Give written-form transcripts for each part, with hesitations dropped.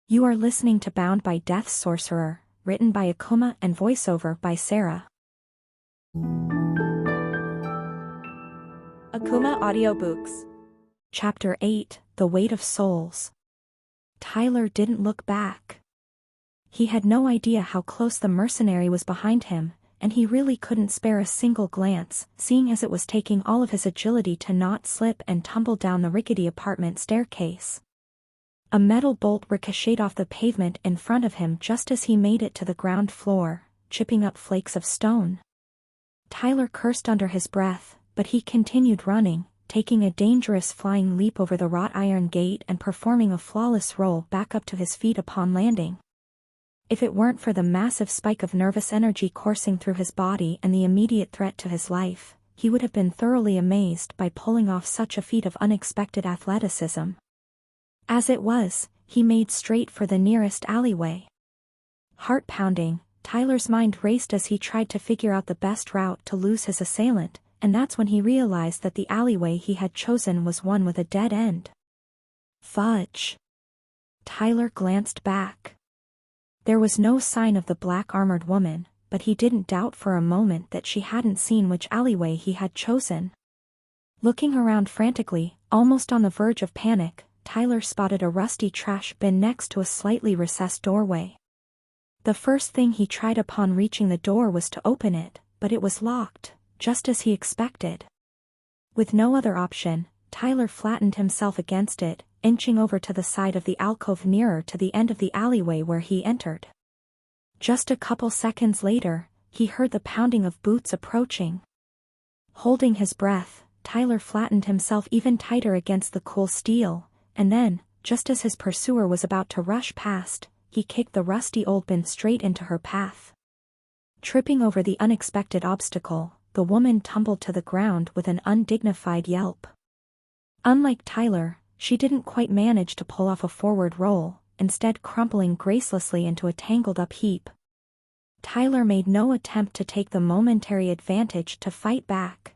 You are listening to Bound by Death's Sorcerer, written by Akumah and voiceover by Sara. Akumah Audiobooks. Chapter 8, The Weight of Souls. Tyler didn't look back. He had no idea how close the mercenary was behind him, and he really couldn't spare a single glance, seeing as it was taking all of his agility to not slip and tumble down the rickety apartment staircase. A metal bolt ricocheted off the pavement in front of him just as he made it to the ground floor, chipping up flakes of stone. Tyler cursed under his breath, but he continued running, taking a dangerous flying leap over the wrought iron gate and performing a flawless roll back up to his feet upon landing. If it weren't for the massive spike of nervous energy coursing through his body and the immediate threat to his life, he would have been thoroughly amazed by pulling off such a feat of unexpected athleticism. As it was, he made straight for the nearest alleyway. Heart-pounding, Tyler's mind raced as he tried to figure out the best route to lose his assailant, and that's when he realized that the alleyway he had chosen was one with a dead end. Fudge! Tyler glanced back. There was no sign of the black-armored woman, but he didn't doubt for a moment that she hadn't seen which alleyway he had chosen. Looking around frantically, almost on the verge of panic, Tyler spotted a rusty trash bin next to a slightly recessed doorway. The first thing he tried upon reaching the door was to open it, but it was locked, just as he expected. With no other option, Tyler flattened himself against it, inching over to the side of the alcove nearer to the end of the alleyway where he entered. Just a couple seconds later, he heard the pounding of boots approaching. Holding his breath, Tyler flattened himself even tighter against the cool steel, and then, just as his pursuer was about to rush past, he kicked the rusty old bin straight into her path. Tripping over the unexpected obstacle, the woman tumbled to the ground with an undignified yelp. Unlike Tyler, she didn't quite manage to pull off a forward roll, instead crumpling gracelessly into a tangled-up heap. Tyler made no attempt to take the momentary advantage to fight back.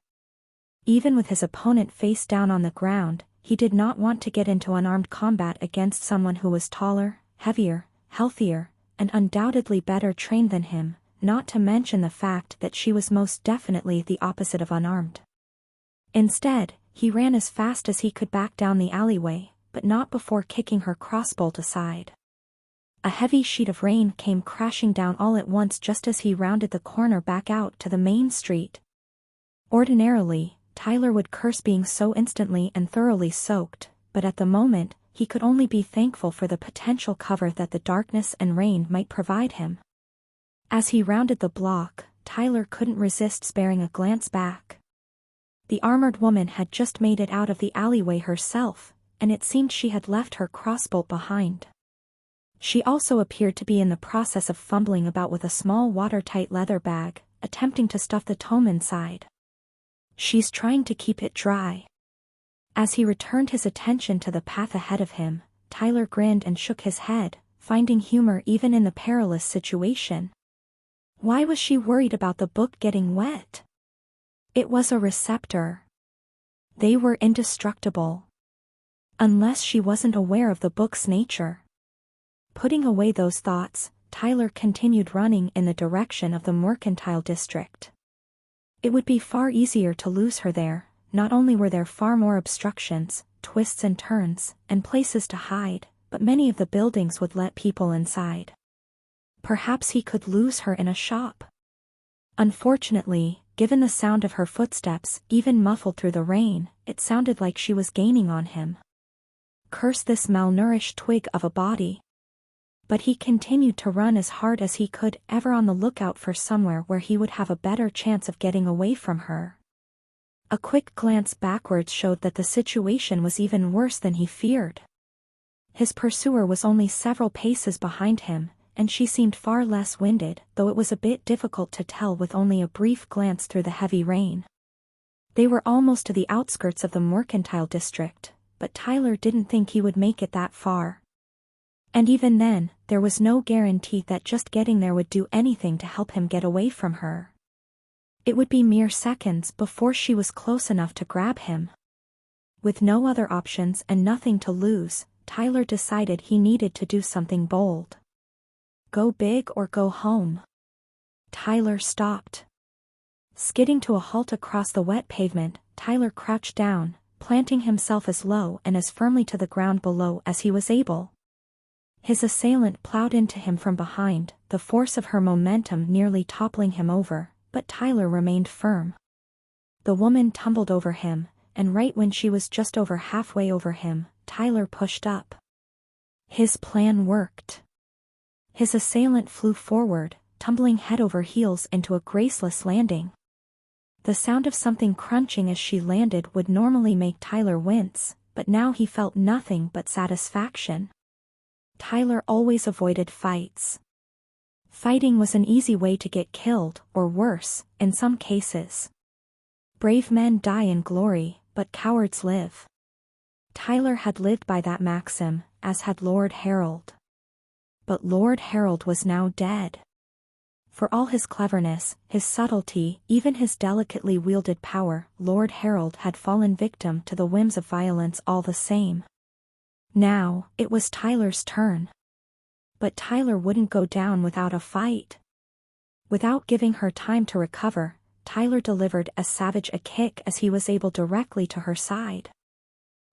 Even with his opponent face down on the ground, he did not want to get into unarmed combat against someone who was taller, heavier, healthier, and undoubtedly better trained than him, not to mention the fact that she was most definitely the opposite of unarmed. Instead, he ran as fast as he could back down the alleyway, but not before kicking her crossbolt aside. A heavy sheet of rain came crashing down all at once just as he rounded the corner back out to the main street. Ordinarily, Tyler would curse being so instantly and thoroughly soaked, but at the moment, he could only be thankful for the potential cover that the darkness and rain might provide him. As he rounded the block, Tyler couldn't resist sparing a glance back. The armored woman had just made it out of the alleyway herself, and it seemed she had left her crossbolt behind. She also appeared to be in the process of fumbling about with a small watertight leather bag, attempting to stuff the tome inside. She's trying to keep it dry. As he returned his attention to the path ahead of him, Tyler grinned and shook his head, finding humor even in the perilous situation. Why was she worried about the book getting wet? It was a receptor. They were indestructible. Unless she wasn't aware of the book's nature. Putting away those thoughts, Tyler continued running in the direction of the mercantile district. It would be far easier to lose her there. Not only were there far more obstructions, twists and turns, and places to hide, but many of the buildings would let people inside. Perhaps he could lose her in a shop. Unfortunately, given the sound of her footsteps, even muffled through the rain, it sounded like she was gaining on him. Curse this malnourished twig of a body. But he continued to run as hard as he could, ever on the lookout for somewhere where he would have a better chance of getting away from her. A quick glance backwards showed that the situation was even worse than he feared. His pursuer was only several paces behind him, and she seemed far less winded, though it was a bit difficult to tell with only a brief glance through the heavy rain. They were almost to the outskirts of the mercantile district, but Tyler didn't think he would make it that far. And even then, there was no guarantee that just getting there would do anything to help him get away from her. It would be mere seconds before she was close enough to grab him. With no other options and nothing to lose, Tyler decided he needed to do something bold. Go big or go home. Tyler stopped. Skidding to a halt across the wet pavement, Tyler crouched down, planting himself as low and as firmly to the ground below as he was able. His assailant plowed into him from behind, the force of her momentum nearly toppling him over, but Tyler remained firm. The woman tumbled over him, and right when she was just over halfway over him, Tyler pushed up. His plan worked. His assailant flew forward, tumbling head over heels into a graceless landing. The sound of something crunching as she landed would normally make Tyler wince, but now he felt nothing but satisfaction. Tyler always avoided fights. Fighting was an easy way to get killed, or worse, in some cases. Brave men die in glory, but cowards live. Tyler had lived by that maxim, as had Lord Harold. But Lord Harold was now dead. For all his cleverness, his subtlety, even his delicately wielded power, Lord Harold had fallen victim to the whims of violence all the same. Now, it was Tyler's turn. But Tyler wouldn't go down without a fight. Without giving her time to recover, Tyler delivered as savage a kick as he was able directly to her side.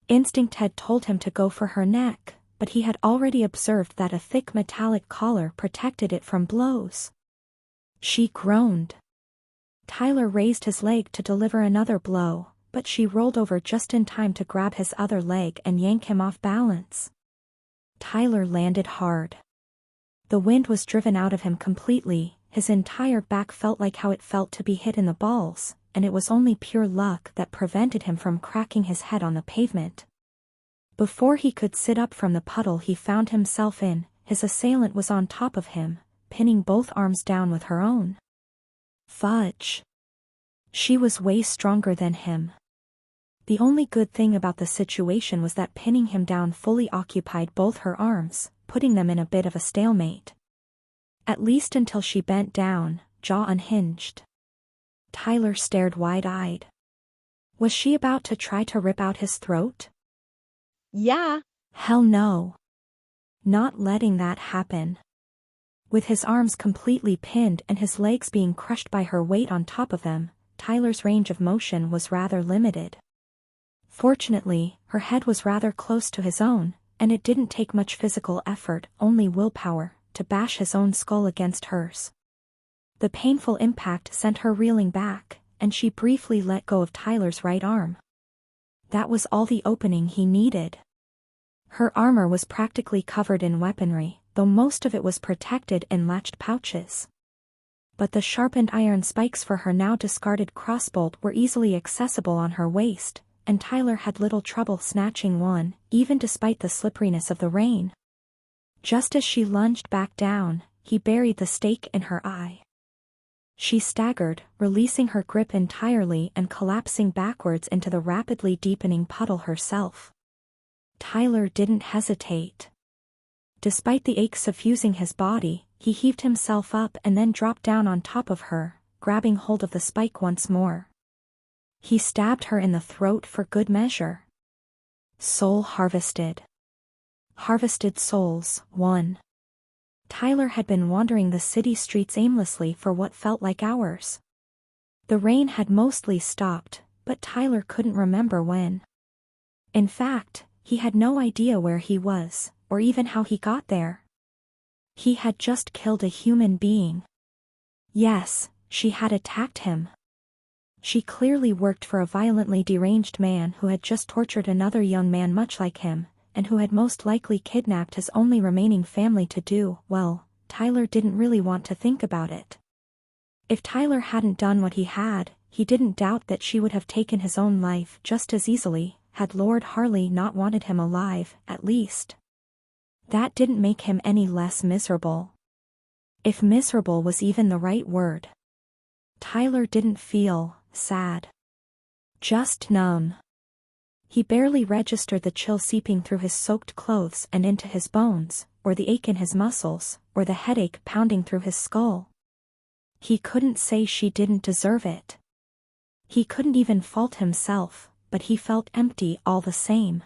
Instinct had told him to go for her neck, but he had already observed that a thick metallic collar protected it from blows. She groaned. Tyler raised his leg to deliver another blow, but she rolled over just in time to grab his other leg and yank him off balance. Tyler landed hard. The wind was driven out of him completely, his entire back felt like how it felt to be hit in the balls, and it was only pure luck that prevented him from cracking his head on the pavement. Before he could sit up from the puddle he found himself in, his assailant was on top of him, pinning both arms down with her own. Fudge. She was way stronger than him. The only good thing about the situation was that pinning him down fully occupied both her arms, putting them in a bit of a stalemate. At least until she bent down, jaw unhinged. Tyler stared wide-eyed. Was she about to try to rip out his throat? Yeah. Hell no. Not letting that happen. With his arms completely pinned and his legs being crushed by her weight on top of them, Tyler's range of motion was rather limited. Fortunately, her head was rather close to his own, and it didn't take much physical effort, only willpower, to bash his own skull against hers. The painful impact sent her reeling back, and she briefly let go of Tyler's right arm. That was all the opening he needed. Her armor was practically covered in weaponry, though most of it was protected in latched pouches. But the sharpened iron spikes for her now discarded crossbolt were easily accessible on her waist, and Tyler had little trouble snatching one, even despite the slipperiness of the rain. Just as she lunged back down, he buried the stake in her eye. She staggered, releasing her grip entirely and collapsing backwards into the rapidly deepening puddle herself. Tyler didn't hesitate. Despite the ache suffusing his body, he heaved himself up and then dropped down on top of her, grabbing hold of the spike once more. He stabbed her in the throat for good measure. Soul harvested. Harvested souls, 1. Tyler had been wandering the city streets aimlessly for what felt like hours. The rain had mostly stopped, but Tyler couldn't remember when. In fact, he had no idea where he was, or even how he got there. He had just killed a human being. Yes, she had attacked him. She clearly worked for a violently deranged man who had just tortured another young man much like him, and who had most likely kidnapped his only remaining family to do, well, Tyler didn't really want to think about it. If Tyler hadn't done what he had, he didn't doubt that she would have taken his own life just as easily, had Lord Harley not wanted him alive, at least. That didn't make him any less miserable. If miserable was even the right word. Tyler didn't feel sad. Just numb. He barely registered the chill seeping through his soaked clothes and into his bones, or the ache in his muscles, or the headache pounding through his skull. He couldn't say she didn't deserve it. He couldn't even fault himself, but he felt empty all the same.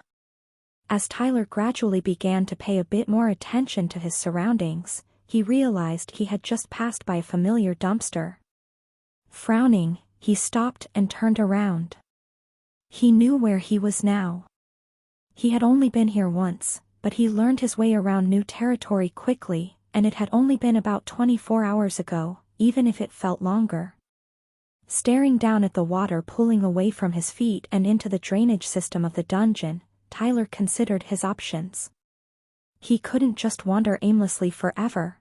As Tyler gradually began to pay a bit more attention to his surroundings, he realized he had just passed by a familiar dumpster. Frowning, he stopped and turned around. He knew where he was now. He had only been here once, but he learned his way around new territory quickly, and it had only been about 24 hours ago, even if it felt longer. Staring down at the water pooling away from his feet and into the drainage system of the dungeon, Tyler considered his options. He couldn't just wander aimlessly forever.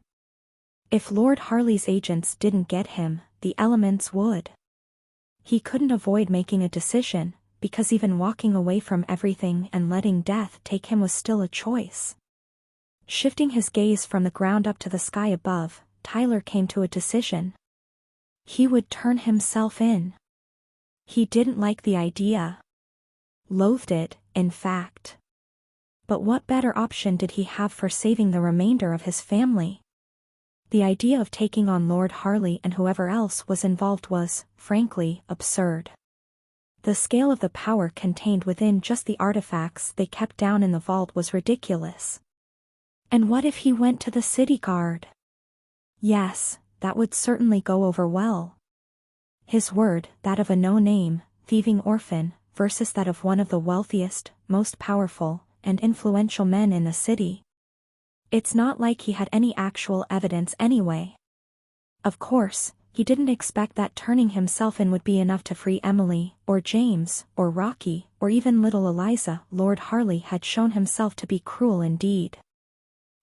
If Lord Harley's agents didn't get him, the elements would. He couldn't avoid making a decision, because even walking away from everything and letting death take him was still a choice. Shifting his gaze from the ground up to the sky above, Tyler came to a decision. He would turn himself in. He didn't like the idea. Loathed it, in fact. But what better option did he have for saving the remainder of his family? The idea of taking on Lord Harley and whoever else was involved was, frankly, absurd. The scale of the power contained within just the artifacts they kept down in the vault was ridiculous. And what if he went to the city guard? Yes, that would certainly go over well. His word, that of a no-name, thieving orphan, versus that of one of the wealthiest, most powerful, and influential men in the city. It's not like he had any actual evidence anyway. Of course, he didn't expect that turning himself in would be enough to free Emily, or James, or Rocky, or even little Eliza. Lord Harley had shown himself to be cruel indeed.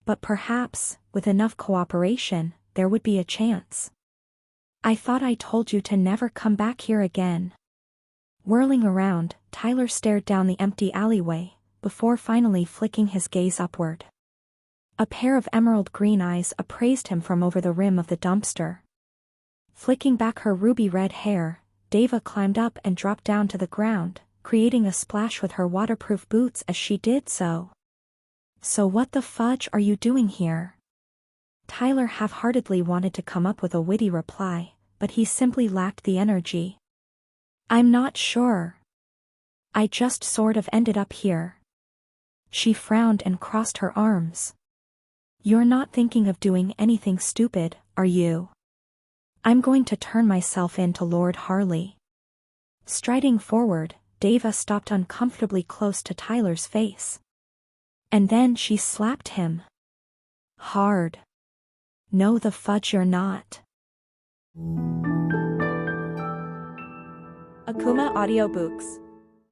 But perhaps, with enough cooperation, there would be a chance. I thought I told you to never come back here again. Whirling around, Tyler stared down the empty alleyway, before finally flicking his gaze upward. A pair of emerald green eyes appraised him from over the rim of the dumpster. Flicking back her ruby red hair, Deva climbed up and dropped down to the ground, creating a splash with her waterproof boots as she did so. So what the fudge are you doing here? Tyler half-heartedly wanted to come up with a witty reply, but he simply lacked the energy. I'm not sure. I just sort of ended up here. She frowned and crossed her arms. You're not thinking of doing anything stupid, are you? I'm going to turn myself in to Lord Harley. Striding forward, Deva stopped uncomfortably close to Tyler's face. And then she slapped him. Hard. No, the fudge you're not. Akumah Audiobooks.